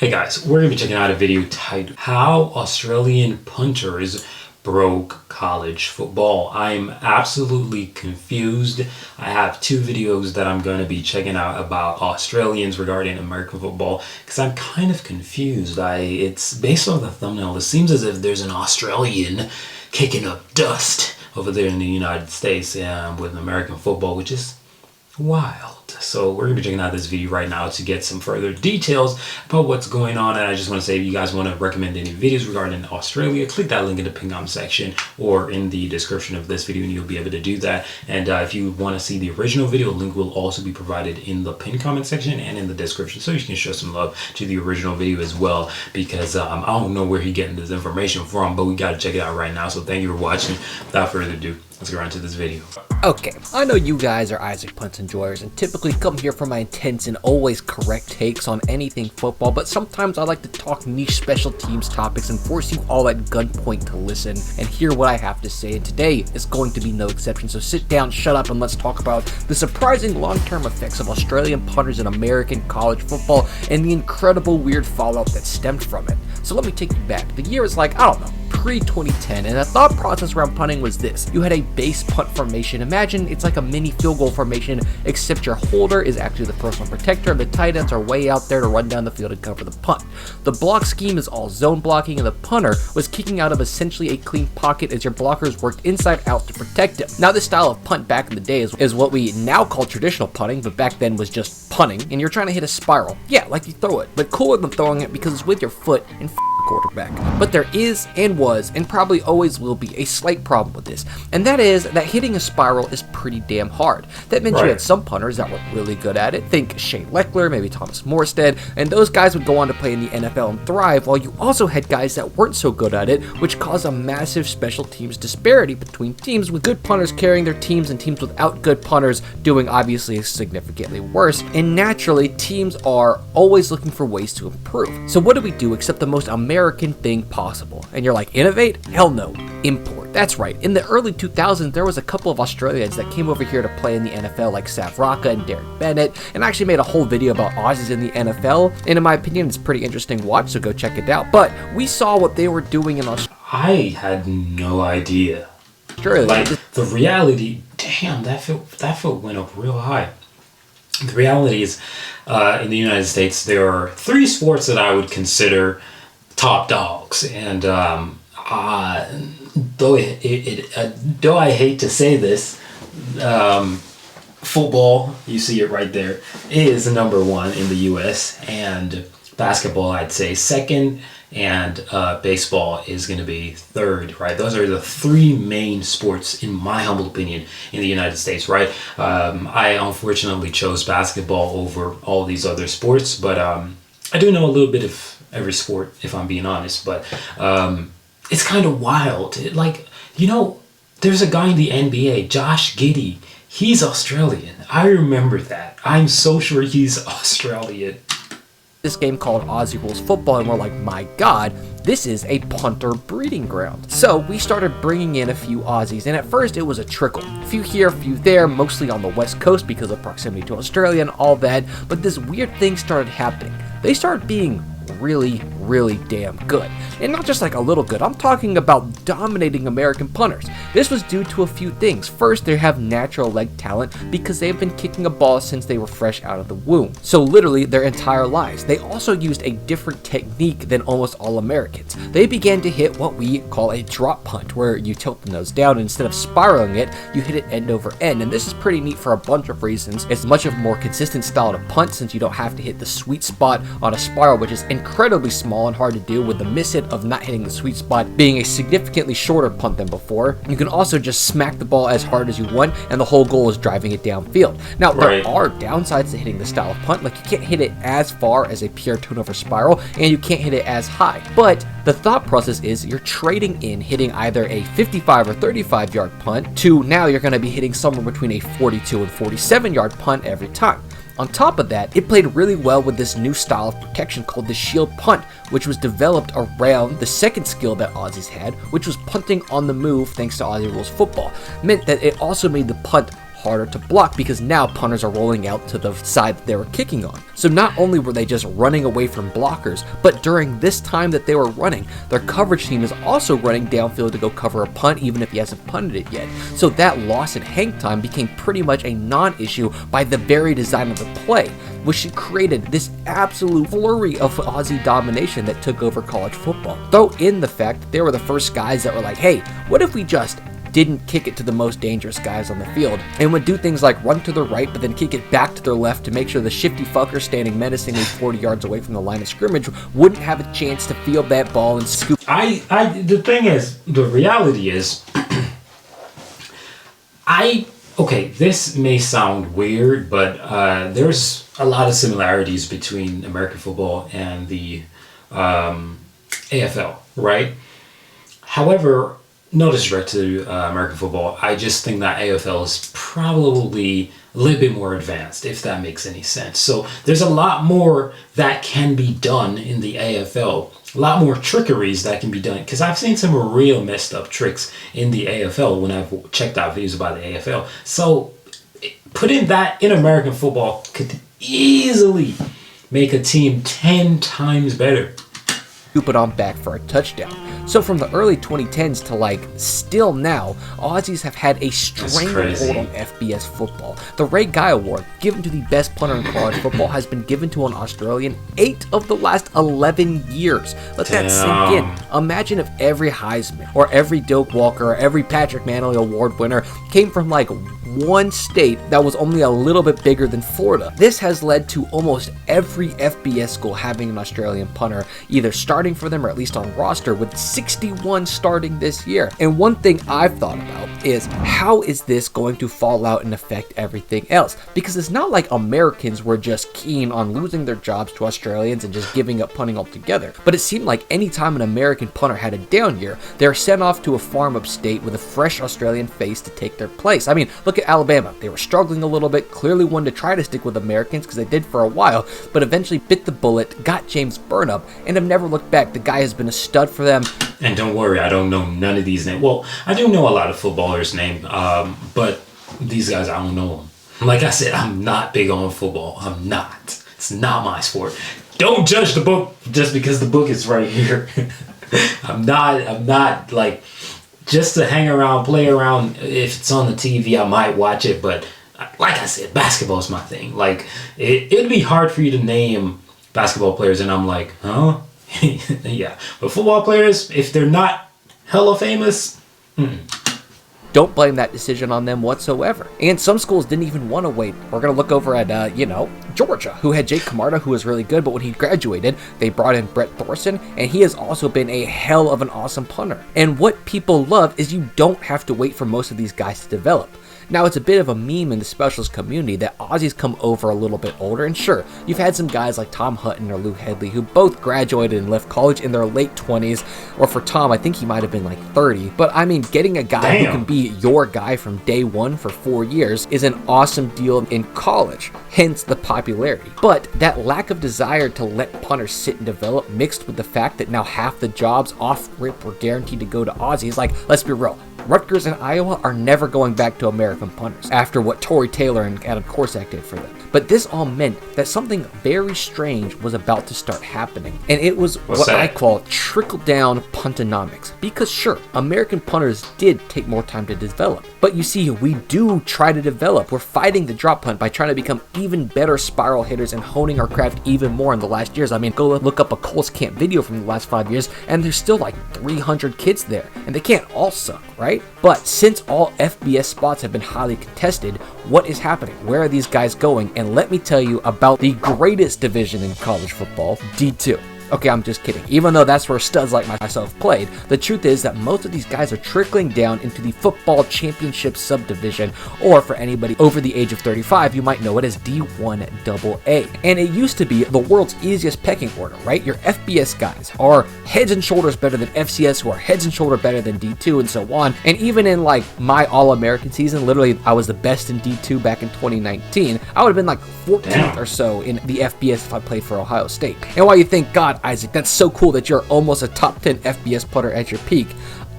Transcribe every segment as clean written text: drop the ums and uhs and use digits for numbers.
Hey guys, we're going to be checking out a video titled How Australian Punters Broke College Football. I'm absolutely confused. I have two videos that I'm going to be checking out about Australians regarding American football because I'm kind of confused. It's based on the thumbnail. It seems as if there's an Australian kicking up dust over there in the United States with American football, which is wild. So we're going to be checking out this video right now to get some further details about what's going on. And I just want to say, if you guys want to recommend any videos regarding Australia, click that link in the pinned comment section or in the description of this video and you'll be able to do that. And if you want to see the original video, a link will also be provided in the pinned comment section and in the description, so you can show some love to the original video as well, because I don't know where he's getting this information from, but we got to check it out right now. So thank you for watching. Without further ado, let's get right into this video. Okay, I know you guys are Isaac Punts enjoyers and typically come here for my intense and always correct takes on anything football, but sometimes I like to talk niche special teams topics and force you all at gunpoint to listen and hear what I have to say, and today is going to be no exception. So sit down, shut up, and let's talk about the surprising long-term effects of Australian punters in American college football and the incredible weird fallout that stemmed from it. So let me take you back. The year is like, I don't know, pre-2010, and the thought process around punting was this. You had a base punt formation. Imagine it's like a mini field goal formation, except your holder is actually the personal protector and the tight ends are way out there to run down the field and cover the punt. The block scheme is all zone blocking, and the punter was kicking out of essentially a clean pocket as your blockers worked inside out to protect him. Now, this style of punt back in the day is what we now call traditional punting, but back then was just punting, and you're trying to hit a spiral. Yeah, like you throw it, but cooler than throwing it because it's with your foot and quarterback. But there is and was and probably always will be a slight problem with this, and that is that hitting a spiral is pretty damn hard. That meant you had some punters that were really good at it. Think Shane Leckler, maybe Thomas Morstead, and those guys would go on to play in the NFL and thrive, while you also had guys that weren't so good at it, which caused a massive special teams disparity between teams with good punters carrying their teams and teams without good punters doing obviously significantly worse. And naturally, teams are always looking for ways to improve. So what do we do except the most American thing possible? And you're like, innovate? Hell no. Import. That's right. In the early 2000s, there was a couple of Australians that came over here to play in the NFL, like Sav Rocca and Derek Bennett, and I actually made a whole video about Aussies in the NFL, and in my opinion, it's a pretty interesting watch, so go check it out. But we saw what they were doing in Australia. I had no idea. Sure, like the reality, damn, that foot went up real high. The reality is, in the United States, there are three sports that I would consider top dogs, and though I hate to say this, football, you see it right there, is number one in the U.S., and basketball I'd say second, and baseball is going to be third, right? Those are the three main sports, in my humble opinion, in the United States, right? I unfortunately chose basketball over all these other sports, but I do know a little bit of every sport, if I'm being honest, but it's kind of wild. There's a guy in the NBA, Josh Giddey. He's Australian. I remember that. I'm so sure he's Australian. This game called Aussie Rules Football, and we're like, my god, this is a punter breeding ground. So we started bringing in a few Aussies, and at first it was a trickle. A few here, a few there, mostly on the West Coast because of proximity to Australia and all that, but this weird thing started happening. They started being really damn good, and not just like a little good. I'm talking about dominating American punters. This was due to a few things. First, they have natural leg talent because they've been kicking a ball since they were fresh out of the womb, so literally their entire lives. They also used a different technique than almost all Americans. They began to hit what we call a drop punt, where you tilt the nose down, and instead of spiraling it, you hit it end over end, and this is pretty neat for a bunch of reasons. It's much of a more consistent style to punt since you don't have to hit the sweet spot on a spiral, which is incredibly small and hard to do, with the miss hit of not hitting the sweet spot being a significantly shorter punt than before. You can also just smack the ball as hard as you want, and the whole goal is driving it downfield. Now, there are downsides to hitting this style of punt, like you can't hit it as far as a pure turnover spiral, and you can't hit it as high. But the thought process is you're trading in hitting either a 55 or 35 yard punt to now you're going to be hitting somewhere between a 42 and 47 yard punt every time. On top of that, it played really well with this new style of protection called the shield punt, which was developed around the second skill that Aussies had, which was punting on the move thanks to Aussie Rules Football. Meant that it also made the punt harder to block because now punters are rolling out to the side that they were kicking on. So not only were they just running away from blockers, but during this time that they were running, their coverage team is also running downfield to go cover a punt even if he hasn't punted it yet. So that loss in hang time became pretty much a non-issue by the very design of the play, which created this absolute flurry of Aussie domination that took over college football. Throw in the fact that they were the first guys that were like, hey, what if we just didn't kick it to the most dangerous guys on the field and would do things like run to the right but then kick it back to their left to make sure the shifty fucker standing menacingly 40 yards away from the line of scrimmage wouldn't have a chance to field that ball and scoop. The thing is, the reality is, okay, this may sound weird, but there's a lot of similarities between American football and the AFL, right? However, no disrespect to American football, I just think that AFL is probably a little bit more advanced, if that makes any sense. So there's a lot more that can be done in the AFL. A lot more trickeries that can be done, because I've seen some real messed up tricks in the AFL when I've checked out videos about the AFL. So putting that in American football could easily make a team 10 times better. Scoop it on back for a touchdown. So from the early 2010s to like still now, Aussies have had a stranglehold on FBS football. The Ray Guy Award, given to the best punter in college football, has been given to an Australian 8 of the last 11 years. Let that sink in. Imagine if every Heisman or every Doak Walker or every Patrick Manley Award winner came from like one state that was only a little bit bigger than Florida. This has led to almost every FBS school having an Australian punter either starting for them or at least on roster, with 61 starting this year. And one thing I've thought about is, how is this going to fall out and affect everything else? Because it's not like Americans were just keen on losing their jobs to Australians and just giving up punting altogether. But it seemed like anytime an American punter had a down year, they were sent off to a farm upstate with a fresh Australian face to take their place. I mean, look at Alabama. They were struggling a little bit, clearly wanted to try to stick with Americans because they did for a while, but eventually bit the bullet, got James Burnham, and have never looked back. The guy has been a stud for them. And don't worry, I don't know none of these names. Well, I do know a lot of footballers' names, but these guys, I don't know them. Like I said, I'm not big on football. I'm not. It's not my sport. Don't judge the book just because the book is right here. I'm not like, just to hang around, play around. If it's on the TV, I might watch it. But like I said, basketball is my thing. Like, it'd be hard for you to name basketball players, and I'm like, huh? Yeah. But football players, if they're not hella famous, Don't blame that decision on them whatsoever. And some schools didn't even want to wait. We're going to look over at, Georgia, who had Jake Camarda, who was really good, but when he graduated, they brought in Brett Thorson, and he has also been a hell of an awesome punter. And what people love is you don't have to wait for most of these guys to develop. Now, it's a bit of a meme in the specialist community that Aussies come over a little bit older, and sure, you've had some guys like Tom Hutton or Lou Headley who both graduated and left college in their late 20s, or for Tom, I think he might have been like 30, but I mean, getting a guy who can be your guy from day one for 4 years is an awesome deal in college, hence the popularity. But that lack of desire to let punters sit and develop, mixed with the fact that now half the jobs off rip were guaranteed to go to Aussies, like, let's be real, Rutgers and Iowa are never going back to American punters after what Torrey Taylor and Adam Korsak did for them. But this all meant that something very strange was about to start happening. And it was what I call trickle-down puntonomics. Because sure, American punters did take more time to develop. But you see, we do try to develop. We're fighting the drop punt by trying to become even better spiral hitters and honing our craft even more in the last years. I mean, go look up a Coles Camp video from the last 5 years, and there's still like 300 kids there. And they can't all suck, right? But since all FBS spots have been highly contested, what is happening? Where are these guys going? And let me tell you about the greatest division in college football, D2. Okay, I'm just kidding. Even though that's where studs like myself played, the truth is that most of these guys are trickling down into the football championship subdivision, or for anybody over the age of 35, you might know it as D1AA. And it used to be the world's easiest pecking order, right? Your FBS guys are heads and shoulders better than FCS, who are heads and shoulders better than D2, and so on. And even in like my All-American season, literally I was the best in D2 back in 2019, I would have been like 14th or so in the FBS if I played for Ohio State. And while you think, God, Isaac, that's so cool that you're almost a top 10 FBS punter at your peak,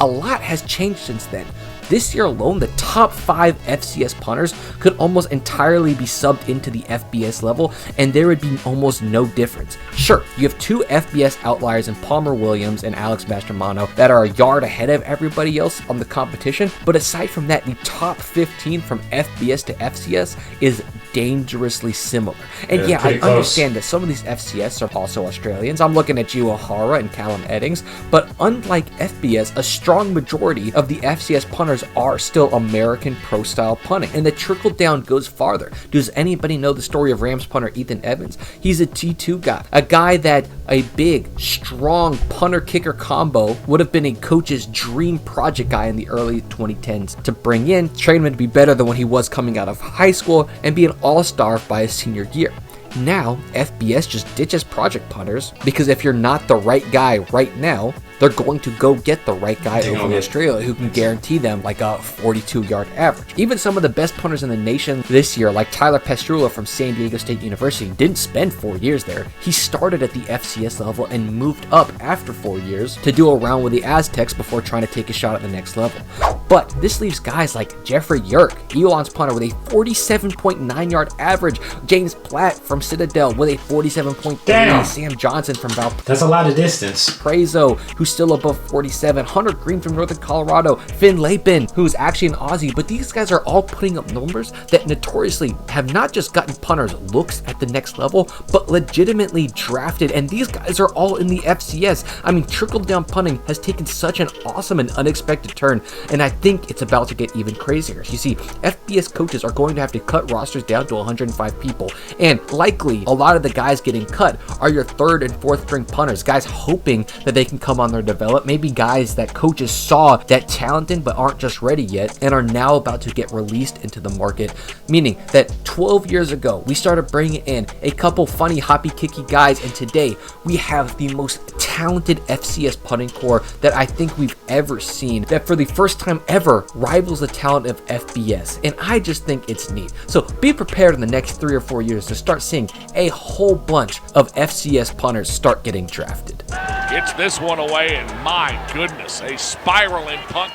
a lot has changed since then. this year alone, the top 5 FCS punters could almost entirely be subbed into the FBS level, and there would be almost no difference. Sure, you have 2 FBS outliers in Palmer Williams and Alex Mastromano that are a yard ahead of everybody else on the competition, but aside from that, the top 15 from FBS to FCS is dangerously similar. And yeah, I understand that some of these FCS are also Australians. I'm looking at you, O'Hara and Callum Eddings, but unlike FBS, a strong majority of the FCS punters are still American pro-style punting, and the trickle down goes farther. Does anybody know the story of Rams punter Ethan Evans? He's a T2 guy, a guy that a big, strong punter-kicker combo would have been a coach's dream project guy in the early 2010s to bring in, train him to be better than when he was coming out of high school, and be an all-star by his senior year. Now, FBS just ditches project punters because if you're not the right guy right now, they're going to go get the right guy over in Australia who can guarantee them like a 42-yard average. Even some of the best punters in the nation this year, like Tyler Pestrula from San Diego State University, didn't spend 4 years there. He started at the FCS level and moved up after 4 years to do a round with the Aztecs before trying to take a shot at the next level. But this leaves guys like Jeffrey Yerk, Elon's punter, with a 47.9-yard average, James Platt from Citadel with a 47.3, Sam Johnson from Valparaiso. That's a lot of distance. Prezo, who's still above 47, Hunter Green from Northern Colorado, Finn Lapin, who's actually an Aussie, but these guys are all putting up numbers that notoriously have not just gotten punters looks at the next level, but legitimately drafted, and these guys are all in the FCS. I mean, trickle-down punting has taken such an awesome and unexpected turn, and I think it's about to get even crazier. You see, FBS coaches are going to have to cut rosters down to 105 people, and likely a lot of the guys getting cut are your 3rd and 4th string punters, guys hoping that they can come on their develop, maybe guys that coaches saw that talented but aren't just ready yet and are now about to get released into the market, meaning that 12 years ago we started bringing in a couple funny hoppy kicky guys, and today we have the most talented FCS punting core that I think we've ever seen, that for the first time ever rivals the talent of FBS, and I just think it's neat. So be prepared in the next 3 or 4 years to start seeing a whole bunch of FCS punters start getting drafted. Gets this one away, and my goodness, a spiraling punt.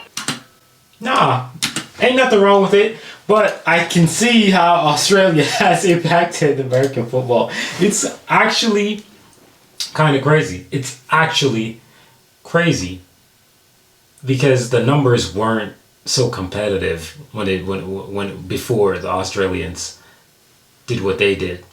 Nah, ain't nothing wrong with it, but I can see how Australia has impacted American football. It's actually kind of crazy. It's actually crazy because the numbers weren't so competitive when before the Australians did what they did.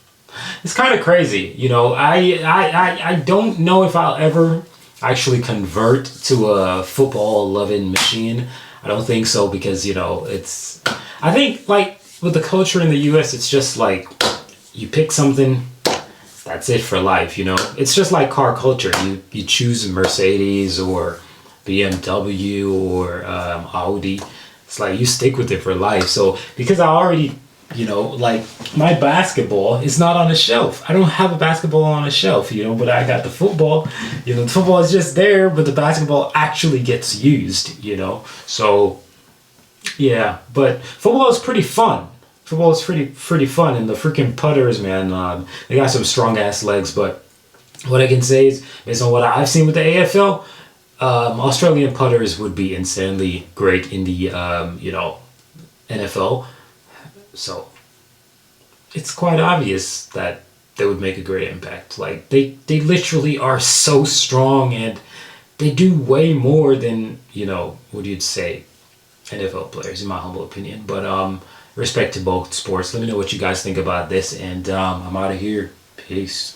It's kind of crazy, you know. I don't know if I'll ever actually convert to a football loving machine. I don't think so, because you know, it's, I think like with the culture in the US, it's just like you pick something, that's it for life, you know. It's just like car culture. You choose a Mercedes or BMW or Audi. It's like you stick with it for life. So because I already, you know, like my basketball is not on a shelf. I don't have a basketball on a shelf, you know, but I got the football. You know, the football is just there, but the basketball actually gets used, you know. So yeah, but football is pretty fun. Football is pretty fun, and the freaking putters, man, they got some strong ass legs. But what I can say is, based on what I've seen with the AFL, Australian putters would be insanely great in the you know, NFL. So it's quite obvious that they would make a great impact. Like they literally are so strong, and they do way more than, you know, what you'd say NFL players, in my humble opinion. But respect to both sports. Let me know what you guys think about this, and I'm out of here. Peace.